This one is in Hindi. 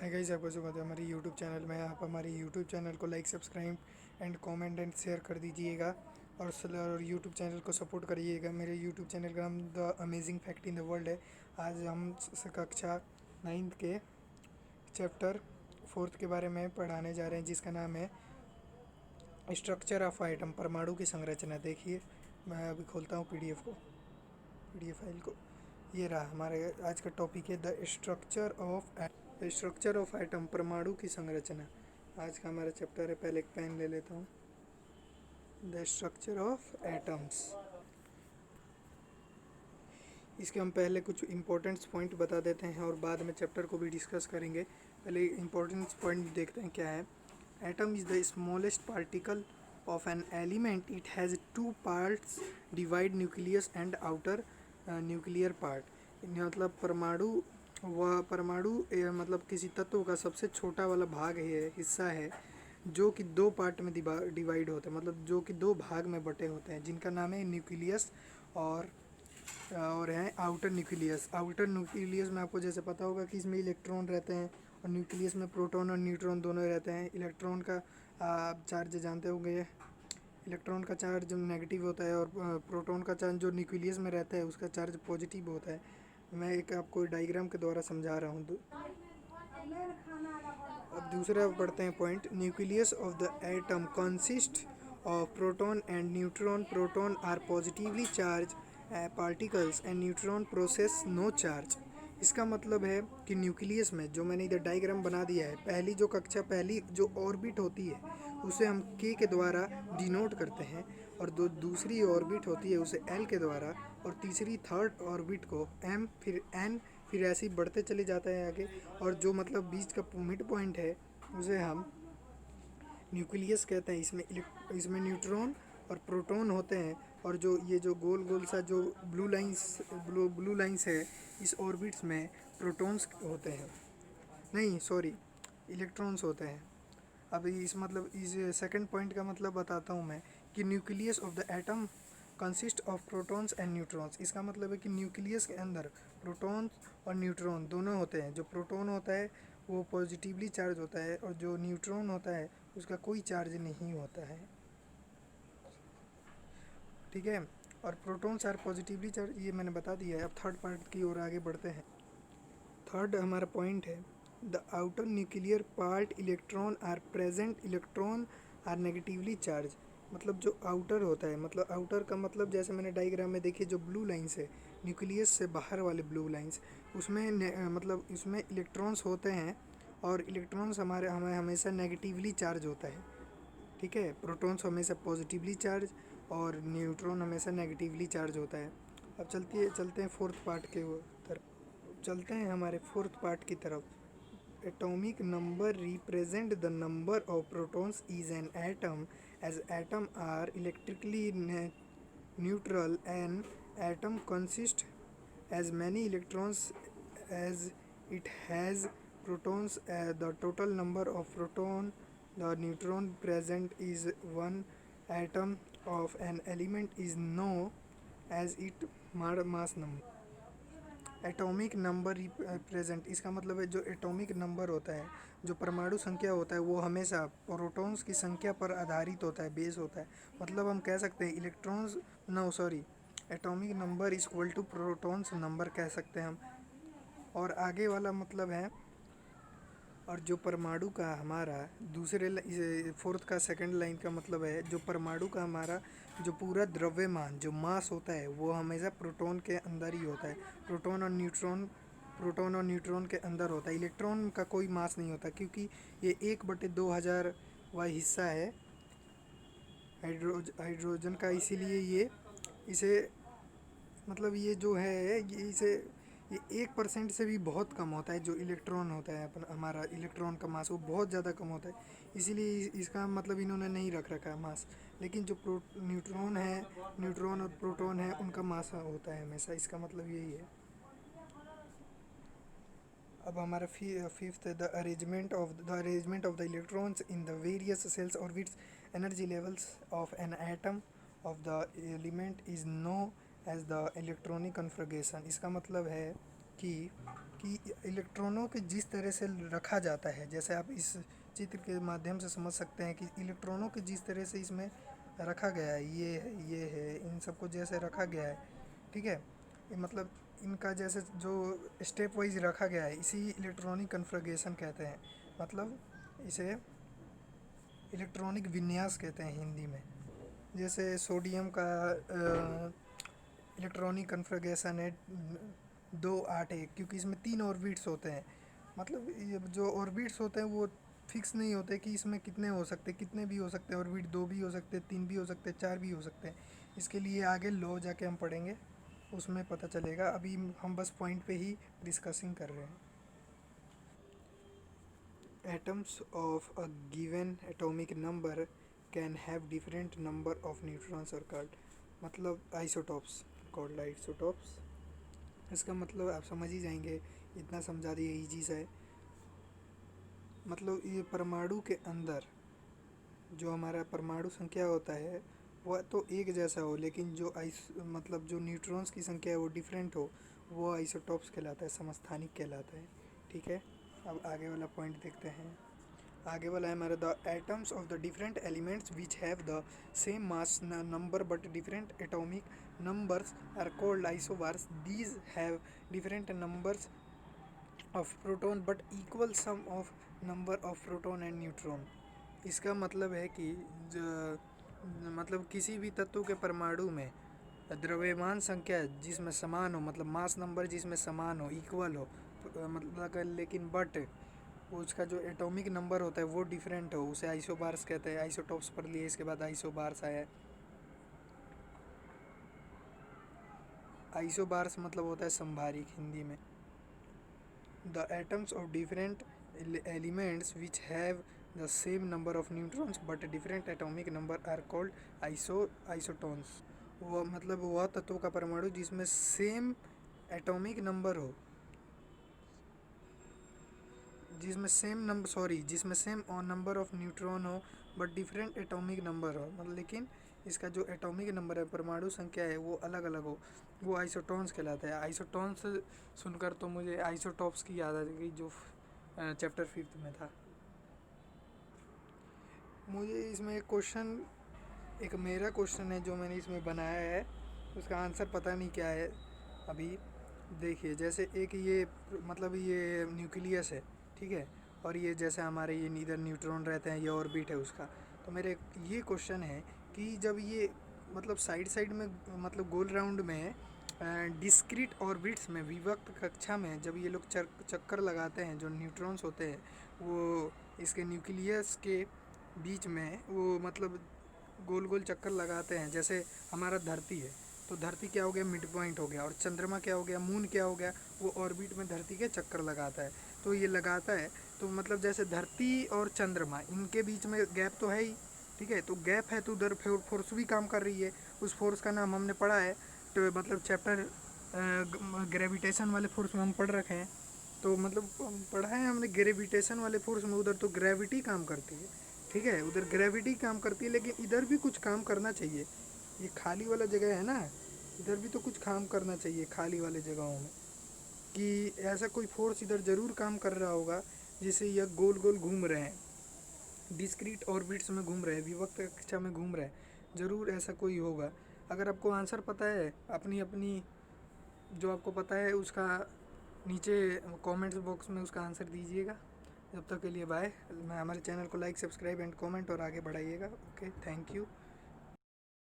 हाय गाइस, आपका स्वागत है हमारे यूट्यूब चैनल में। आप हमारे यूट्यूब चैनल को like, subscribe and comment and share कर दीजिएगा और यूट्यूब चैनल को सपोर्ट करिएगा। मेरे यूट्यूब चैनल का नाम the amazing fact in the world है। आज हम कक्षा 9th के चैप्टर 4 के बारे में पढ़ाने जा रहे हैं, जिसका नाम है स्ट्रक्चर ऑफ आइटम, परमाणु की संरचना। देखिए, मैं अभी खोलता हूँ पीडीएफ फाइल को। ये रहा हमारे आज का टॉपिक है द स्ट्रक्चर ऑफ एटम, परमाणु की संरचना। आज का हमारा चैप्टर है। पहले एक पेन ले लेता हूँ। The structure of atoms. इसके हम पहले कुछ इंपॉर्टेंट पॉइंट बता देते हैं और बाद में चैप्टर को भी डिस्कस करेंगे। पहले इंपॉर्टेंट पॉइंट देखते हैं क्या है। Atom is the smallest particle of an element. It has two parts, divide nucleus and outer nuclear part. मतलब परमाणु मतलब किसी तत्व का सबसे छोटा वाला भाग है, हिस्सा है, जो कि दो पार्ट में डिवाइड होता है, मतलब जो कि दो भाग में बटे होते हैं, जिनका नाम है न्यूक्लियस और है आउटर न्यूक्लियस। आउटर न्यूक्लियस में आपको जैसे पता होगा कि इसमें इलेक्ट्रॉन रहते हैं और न्यूक्लियस में प्रोटॉन और न्यूट्रॉन दोनों रहते हैं। इलेक्ट्रॉन का आप चार्ज जानते होंगे। इलेक्ट्रॉन का चार्ज नेगेटिव होता है और प्रोटॉन का चार्ज जो न्यूक्लियस में रहता है उसका चार्ज पॉजिटिव होता है। मैं एक आपको डायग्राम के द्वारा समझा रहा हूँ। अब दूसरा पढ़ते हैं point. Nucleus of the atom consist of proton and neutron. Proton are positively charge particles and neutron possess no charge. इसका मतलब है कि न्यूक्लियस में, जो मैंने इधर डायग्राम बना दिया है, पहली जो ऑर्बिट होती है उसे हम के द्वारा डिनोट करते हैं, और दूसरी ऑर्बिट होती है उसे एल के द्वारा, और तीसरी थर्ड ऑर्बिट को एम, फिर एन, फिर ऐसे ही बढ़ते चले जाता है आगे। और जो मतलब बीच का मिड पॉइंट है उसे हम न्यूक्लियस कहते हैं। इसमें न्यूट्रॉन और प्रोटॉन होते हैं, और जो ये जो गोल गोल सा जो ब्लू लाइंस है, इस ऑर्बिट्स में प्रोटॉन्स होते हैं, नहीं सॉरी, इलेक्ट्रॉन्स होते हैं। अब इस सेकंड पॉइंट का मतलब बताता हूँ मैं, कि nucleus of the atom consist of protons and neutrons. इसका मतलब है कि न्यूक्लियस के अंदर प्रोटॉन्स और न्यूट्रॉन दोनों होते हैं। जो प्रोटॉन होता है वो पॉजिटिवली चार्ज होता है, और जो न्यूट्रॉन होता है उसका कोई चार्ज नहीं होता है, ठीक है। और प्रोटॉन्स आर पॉजिटिवली चार्ज, ये मैंने बता दिया है। अब थर्ड पार्ट की ओर आगे बढ़ते हैं। थर्ड हमारा पॉइंट है the outer nuclear part electron are present. Electron are negatively charge. मतलब जो आउटर होता है, मतलब आउटर का मतलब जैसे मैंने डायग्राम में देखिए, जो ब्लू लाइंस है, न्यूक्लियस से बाहर वाले ब्लू लाइंस, मतलब इसमें इलेक्ट्रॉन्स होते हैं, और इलेक्ट्रॉन्स हमें हमेशा नेगेटिवली चार्ज होता है, ठीक है। प्रोटॉन्स हमेशा पॉजिटिवली चार्ज और न्यूट्रॉन हमेशा नेगेटिवली चार्ज होता है। अब चलते हैं फोर्थ पार्ट के तरफ। चलते हैं हमारे फोर्थ पार्ट की तरफ। Atomic number represent the number of protons is an atom, as atom are electrically neutral. An atom consist as many electrons as it has protons. The total number of proton the neutron present is one atom of an element is known as its mass number. Atomic number represent, इसका मतलब है जो एटॉमिक नंबर होता है, जो परमाणु संख्या होता है, वो हमेशा प्रोटॉन्स की संख्या पर आधारित होता है, बेस होता है। मतलब हम कह सकते हैं electrons, no sorry, atomic number is equal to protons number कह सकते हैं हम। और आगे वाला मतलब है, और जो परमाणु का हमारा फोर्थ का सेकंड लाइन का मतलब है, जो परमाणु का हमारा जो पूरा द्रव्यमान, जो मास होता है, वो हमेशा प्रोटॉन के अंदर ही होता है। प्रोटॉन और न्यूट्रॉन के अंदर होता है। इलेक्ट्रॉन का कोई मास नहीं होता, क्योंकि ये 1/2000 वाला हिस्सा है हाइड्रोजन का। इसीलिए इसे मतलब ये जो है, ये 1% से भी बहुत कम होता है। जो इलेक्ट्रॉन होता है हमारा इलेक्ट्रॉन का मास, वो बहुत ज़्यादा कम होता है। इसीलिए इसका मतलब इन्होंने नहीं रख रखा है मास। लेकिन जो न्यूट्रॉन और प्रोटॉन है, उनका मास होता है हमेशा। इसका मतलब यही है। अब हमारा फिफ्थ है the arrangement of the electrons in the various shells orbits. Energy levels of an atom of the element is known as the electronic configuration. इसका मतलब है कि कि इलेक्ट्रॉनों के जिस तरह से रखा जाता है, जैसे आप इस चित्र के माध्यम से समझ सकते हैं कि इलेक्ट्रॉनों के जिस तरह से इसमें रखा गया है, ये है, इन सबको जैसे रखा गया है, ठीक है, ये मतलब इनका जैसे जो स्टेप वाइज रखा गया है, इसी इलेक्ट्रॉनिक कन्फिगरेशन कहते हैं। मतलब इसे इलेक्ट्रॉनिक विन्यास कहते हैं हिंदी में। जैसे सोडियम का इलेक्ट्रॉनिक कन्फिगरेशन है 281, क्योंकि इसमें 3 ऑर्बिट्स होते हैं। मतलब ये जो ऑर्बिट्स होते हैं वो फिक्स नहीं होते कि इसमें कितने हो सकते, कितने भी हो सकते हैं ऑर्बिट, 2 भी हो सकते, 3 भी हो सकते, 4 भी हो सकते हैं। इसके लिए आगे लॉ जाके हम पढ़ेंगे, उसमें पता चलेगा। अभी हम बस पॉइंट पे ही डिस्कसिंग कर रहे हैं। Atoms of a given atomic number can have different number of neutrons or called, मतलब isotopes, called isotopes। इसका मतलब आप समझ ही जाएंगे, इतना समझा दिए, इजी सा है। मतलब ये परमाणु के अंदर जो हमारा परमाणु संख्या होता है वह तो एक जैसा हो, लेकिन जो मतलब जो न्यूट्रॉन्स की संख्या है वो डिफरेंट हो, वो आइसोटॉप्स कहलाता है, समस्थानिक कहलाता है। ठीक है, अब आगे वाला पॉइंट देखते हैं। आगे वाला है हमारा, the atoms of the different elements which have the same mass number but different atomic numbers are called isobars. These have different numbers of proton but equal sum of number of proton and neutron. इसका मतलब है कि मतलब किसी भी तत्व के परमाणु में द्रव्यमान संख्या जिसमें समान हो, मतलब मास नंबर जिसमें समान हो, इक्वल हो, मतलब लेकिन बट उसका जो एटॉमिक नंबर होता है वो डिफरेंट हो, उसे आइसोबार्स कहते हैं। आइसोटॉप्स पर लिए, इसके बाद आइसोबार्स आया है। आइसोबार्स मतलब होता है संभारिक हिंदी में। The atoms of different elements which have the same number of neutrons but different atomic number are called isotones. वह मतलब वह तत्व का परमाणु जिसमें सेम एटॉमिक नंबर हो, जिसमें सेम नंबर ऑफ न्यूट्रॉन हो बट डिफरेंट एटॉमिक नंबर हो, मतलब लेकिन इसका जो एटॉमिक नंबर है, परमाणु संख्या है, वो अलग अलग हो, वो आइसोटॉन्स कहलाता है। आइसोटॉन्स सुनकर तो मुझे आइसोटॉप्स की याद आ गई, जो चैप्टर 5 में था। मुझे इसमें एक क्वेश्चन, एक मेरा क्वेश्चन है जो मैंने इसमें बनाया है, उसका आंसर पता नहीं क्या है अभी। देखिए, जैसे एक ये मतलब ये न्यूक्लियस है, ठीक है, और ये जैसे हमारे ये इधर न्यूट्रॉन रहते हैं, ये ऑर्बिट है उसका। तो मेरे ये क्वेश्चन है कि जब ये मतलब साइड साइड में मतलब गोल राउंड में डिस्क्रीट ऑर्बिट्स में विभक्त कक्षा में जब ये लोग चक्कर लगाते हैं, जो न्यूट्रॉन्स होते हैं वो इसके न्यूक्लियस के बीच में वो मतलब गोल गोल चक्कर लगाते हैं। जैसे हमारा धरती है, तो धरती क्या हो गया, मिड पॉइंट हो गया, और चंद्रमा क्या हो गया, मून क्या हो गया, वो ऑर्बिट में धरती के चक्कर लगाता है। तो ये लगाता है, तो मतलब जैसे धरती और चंद्रमा इनके बीच में गैप तो है ही, ठीक है, तो गैप है तो उधर फोर्स भी काम कर रही है। उस फोर्स का नाम हमने पढ़ा है, तो मतलब चैप्टर ग्रेविटेशन वाले फोर्स में हम पढ़ रखे हैं। तो मतलब पढ़ा है हमने ग्रेविटेशन वाले फोर्स में, उधर तो ग्रेविटी काम करती है, ठीक है, उधर ग्रेविटी काम करती है, लेकिन इधर भी कुछ काम करना चाहिए। ये खाली वाला जगह है ना, इधर भी तो कुछ काम करना चाहिए खाली वाले जगहों में, कि ऐसा कोई फोर्स इधर ज़रूर काम कर रहा होगा जिससे यह गोल गोल घूम रहे हैं, डिस्क्रीट ऑर्बिट्स में घूम रहे हैं, विभक्त कक्षा में घूम रहे हैं, ज़रूर ऐसा कोई होगा। अगर आपको आंसर पता है, अपनी अपनी जो आपको पता है उसका नीचे कमेंट्स बॉक्स में उसका आंसर दीजिएगा। जब तक के लिए बाय। मैं हमारे चैनल को लाइक, सब्सक्राइब एंड कमेंट और आगे बढ़ाइएगा। Okay, thank you.